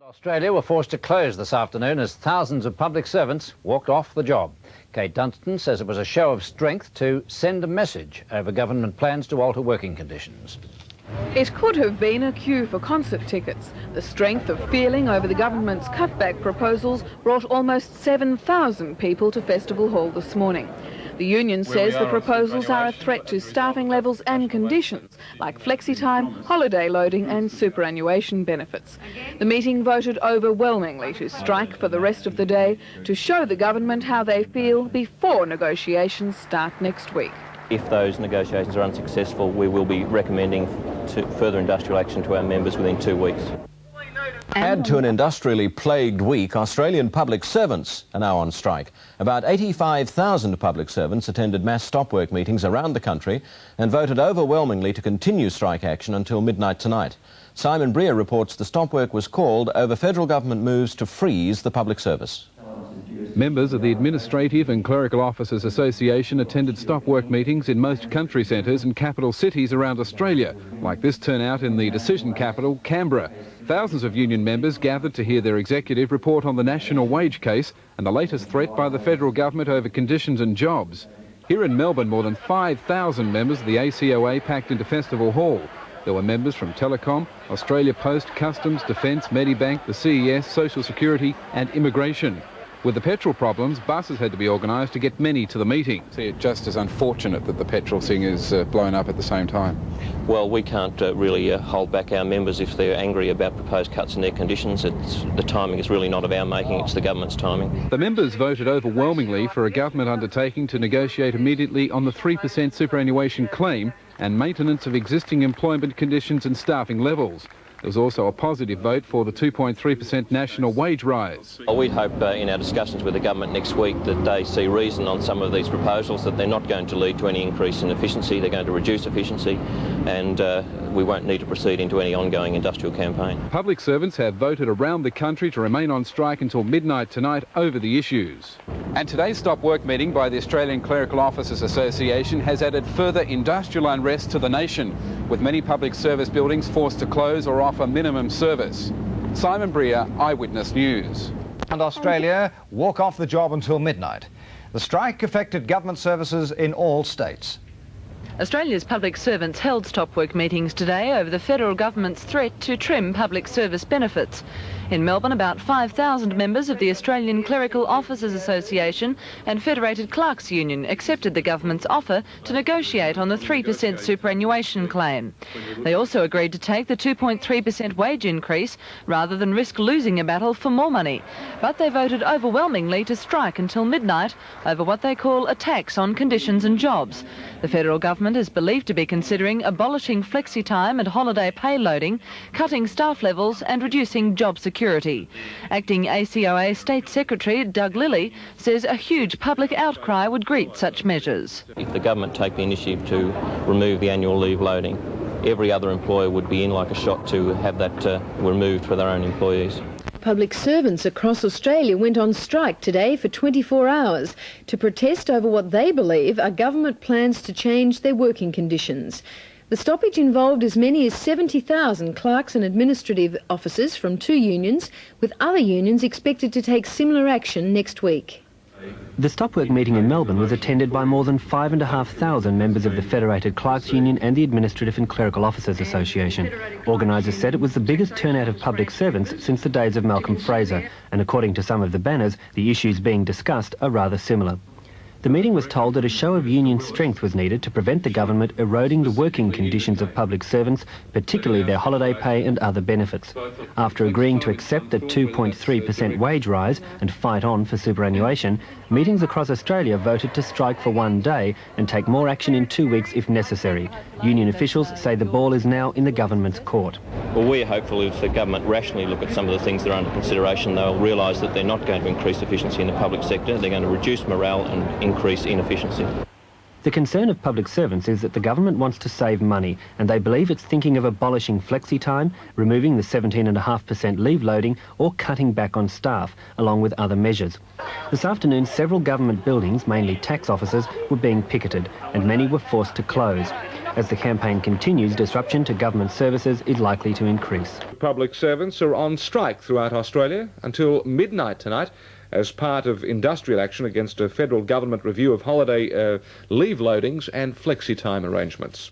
Australia were forced to close this afternoon as thousands of public servants walked off the job. Kate Dunstan says it was a show of strength to send a message over government plans to alter working conditions. It could have been a queue for concert tickets. The strength of feeling over the government's cutback proposals brought almost 7,000 people to Festival Hall this morning. The union says the proposals are a threat to staffing levels and conditions, like flexi-time, holiday loading and superannuation benefits. The meeting voted overwhelmingly to strike for the rest of the day to show the government how they feel before negotiations start next week. If those negotiations are unsuccessful, we will be recommending further industrial action to our members within 2 weeks. Add to an industrially plagued week, Australian public servants are now on strike. About 85,000 public servants attended mass stop work meetings around the country and voted overwhelmingly to continue strike action until midnight tonight. Simon Breer reports the stop work was called over federal government moves to freeze the public service. Members of the Administrative and Clerical Officers Association attended stop work meetings in most country centres and capital cities around Australia, like this turnout in the decision capital, Canberra. Thousands of union members gathered to hear their executive report on the national wage case and the latest threat by the federal government over conditions and jobs. Here in Melbourne, more than 5,000 members of the ACOA packed into Festival Hall. There were members from Telecom, Australia Post, Customs, Defence, Medibank, the CES, Social Security and Immigration. With the petrol problems, buses had to be organised to get many to the meeting. See it just as unfortunate that the petrol thing is blown up at the same time. Well, we can't really hold back our members if they're angry about proposed cuts in their conditions. The timing is really not of our making, it's the government's timing. The members voted overwhelmingly for a government undertaking to negotiate immediately on the 3% superannuation claim and maintenance of existing employment conditions and staffing levels. There was also a positive vote for the 2.3% national wage rise. Well, we hope in our discussions with the government next week that they see reason on some of these proposals, that they're not going to lead to any increase in efficiency, they're going to reduce efficiency, and we won't need to proceed into any ongoing industrial campaign. Public servants have voted around the country to remain on strike until midnight tonight over the issues. And today's stop work meeting by the Australian Clerical Officers Association has added further industrial unrest to the nation, with many public service buildings forced to close or offer minimum service. Simon Breer, Eyewitness News. And Australia walk off the job until midnight. The strike affected government services in all states. Australia's public servants held stop work meetings today over the federal government's threat to trim public service benefits. In Melbourne, about 5,000 members of the Australian Clerical Officers Association and Federated Clerks Union accepted the government's offer to negotiate on the 3% superannuation claim. They also agreed to take the 2.3% wage increase rather than risk losing a battle for more money. But they voted overwhelmingly to strike until midnight over what they call a tax on conditions and jobs. The federal government is believed to be considering abolishing flexi-time and holiday pay loading, cutting staff levels and reducing job security. Acting ACOA State Secretary Doug Lilly says a huge public outcry would greet such measures. If the government take the initiative to remove the annual leave loading, every other employer would be in like a shot to have that removed for their own employees. Public servants across Australia went on strike today for 24 hours to protest over what they believe are government plans to change their working conditions. The stoppage involved as many as 70,000 clerks and administrative officers from 2 unions, with other unions expected to take similar action next week. The stop work meeting in Melbourne was attended by more than 5,500 members of the Federated Clerks Union and the Administrative and Clerical Officers Association. Organisers said it was the biggest turnout of public servants since the days of Malcolm Fraser, and according to some of the banners, the issues being discussed are rather similar. The meeting was told that a show of union strength was needed to prevent the government eroding the working conditions of public servants, particularly their holiday pay and other benefits. After agreeing to accept the 2.3% wage rise and fight on for superannuation, meetings across Australia voted to strike for 1 day and take more action in 2 weeks if necessary. Union officials say the ball is now in the government's court. Well, we're hopeful if the government rationally look at some of the things that are under consideration, they'll realise that they're not going to increase efficiency in the public sector, they're going to reduce morale and increase inefficiency. The concern of public servants is that the government wants to save money, and they believe it's thinking of abolishing flexi-time, removing the 17.5% leave loading or cutting back on staff, along with other measures. This afternoon, several government buildings, mainly tax offices, were being picketed and many were forced to close. As the campaign continues, disruption to government services is likely to increase. Public servants are on strike throughout Australia until midnight tonight as part of industrial action against a federal government review of holiday leave loadings and flexi-time arrangements.